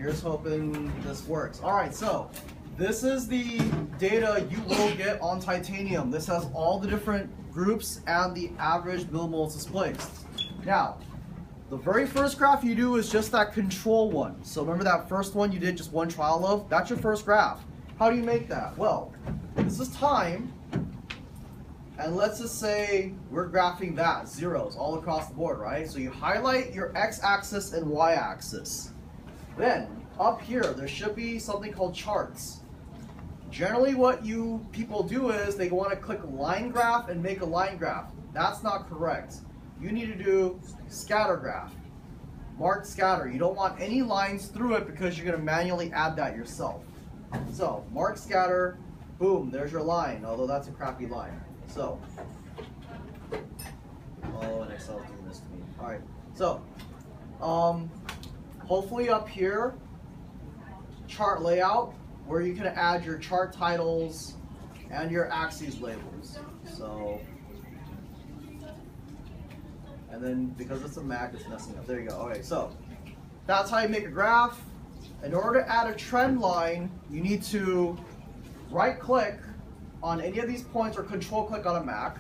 Here's hoping this works. All right, so this is the data you will get on titanium. This has all the different groups and the average millimoles displaced. Now, the very first graph you do is just that control one. So remember that first one you did just one trial of? That's your first graph. How do you make that? Well, this is time, and let's just say we're graphing that, zeros all across the board, right? So you highlight your x-axis and y-axis. Then, up here, there should be something called charts. Generally what you people do is they want to click line graph and make a line graph. That's not correct. You need to do scatter graph. Mark scatter. You don't want any lines through it because you're going to manually add that yourself. So, mark scatter, boom, there's your line, although that's a crappy line. So, oh, and Excel's doing this to me. Alright, so, hopefully up here, chart layout, where you can add your chart titles and your axes labels. So, and then because it's a Mac, it's messing up. There you go. Okay, so that's how you make a graph. In order to add a trend line, you need to right click on any of these points or control click on a Mac.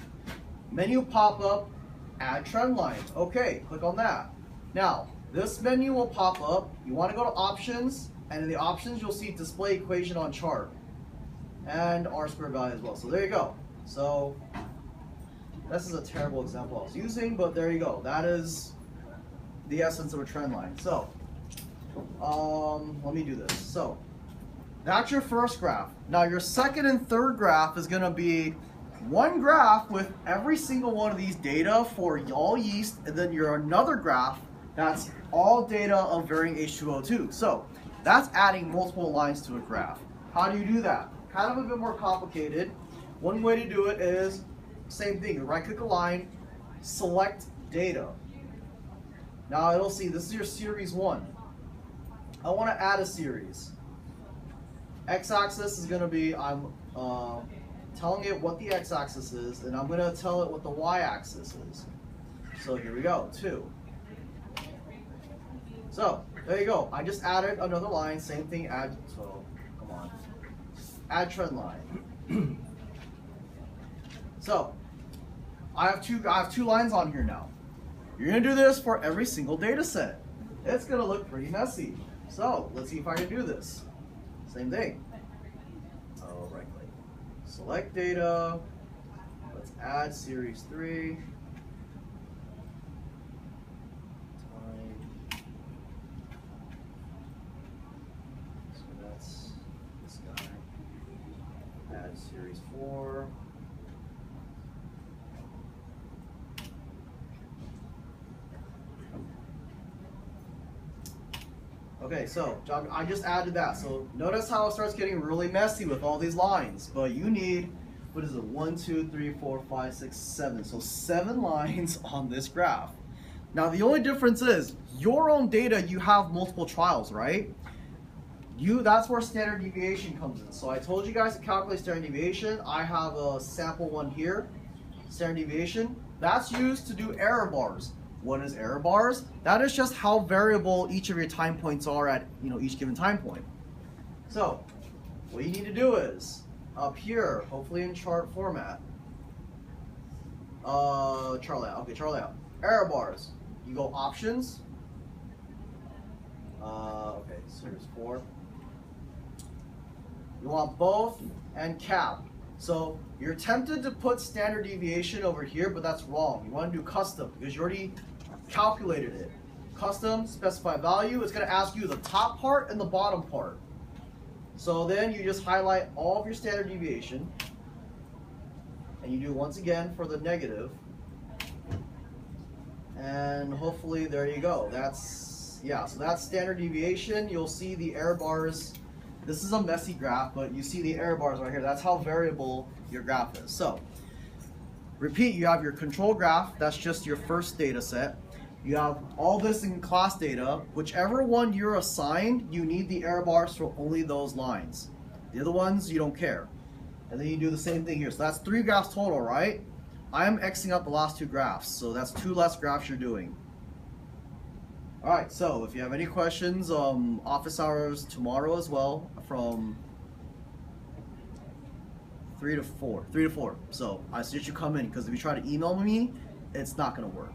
Menu pop up, add trend line. Okay, click on that. Now, this menu will pop up. You want to go to options, and in the options you'll see display equation on chart and R-squared value as well. So there you go. So this is a terrible example I was using, but there you go. That is the essence of a trend line. So let me do this. So that's your first graph. Now your second and third graph is going to be one graph with every single one of these data for all yeast, and then your another graph that's all data of varying H2O2. So that's adding multiple lines to a graph. How do you do that? Kind of a bit more complicated. One way to do it is same thing. You right click a line, select data. Now it'll see this is your series 1. I want to add a series. X-axis is going to be, I'm telling it what the x-axis is, and I'm going to tell it what the y-axis is. So here we go, 2. So there you go. I just added another line, same thing, add, so come on. Add trend line. So I have two lines on here now. You're going to do this for every single data set. It's going to look pretty messy. So let's see if I can do this. Same thing. Oh, right click. Select data. Let's add series 3. So that's this guy. Add series 4. Okay, so I just added that. So notice how it starts getting really messy with all these lines. But you need, what is it, 1, 2, 3, 4, 5, 6, 7. So 7 lines on this graph. Now the only difference is, your own data, you have multiple trials, right? That's where standard deviation comes in. So I told you guys to calculate standard deviation. I have a sample one here, standard deviation. That's used to do error bars. What is error bars? That is just how variable each of your time points are at each given time point. So what you need to do is up here, hopefully in chart format, chart layout. Okay, chart layout. Error bars. You go options. Okay, series 4. You want both and cap. So you're tempted to put standard deviation over here, but that's wrong. You want to do custom because you already calculated it. Custom, specify value. It's going to ask you the top part and the bottom part. So then you just highlight all of your standard deviation, and you do once again for the negative, and hopefully there you go. So that's standard deviation. You'll see the error bars. This is a messy graph, but you see the error bars right here. That's how variable your graph is. So repeat, you have your control graph. That's just your first data set. You have all this in class data. Whichever one you're assigned, you need the error bars for only those lines. The other ones, you don't care. And then you do the same thing here. So that's 3 graphs total, right? I am Xing out the last 2 graphs. So that's 2 less graphs you're doing. All right, so if you have any questions, office hours tomorrow as well from 3 to 4. 3 to 4. So I suggest you come in because if you try to email me, it's not gonna work.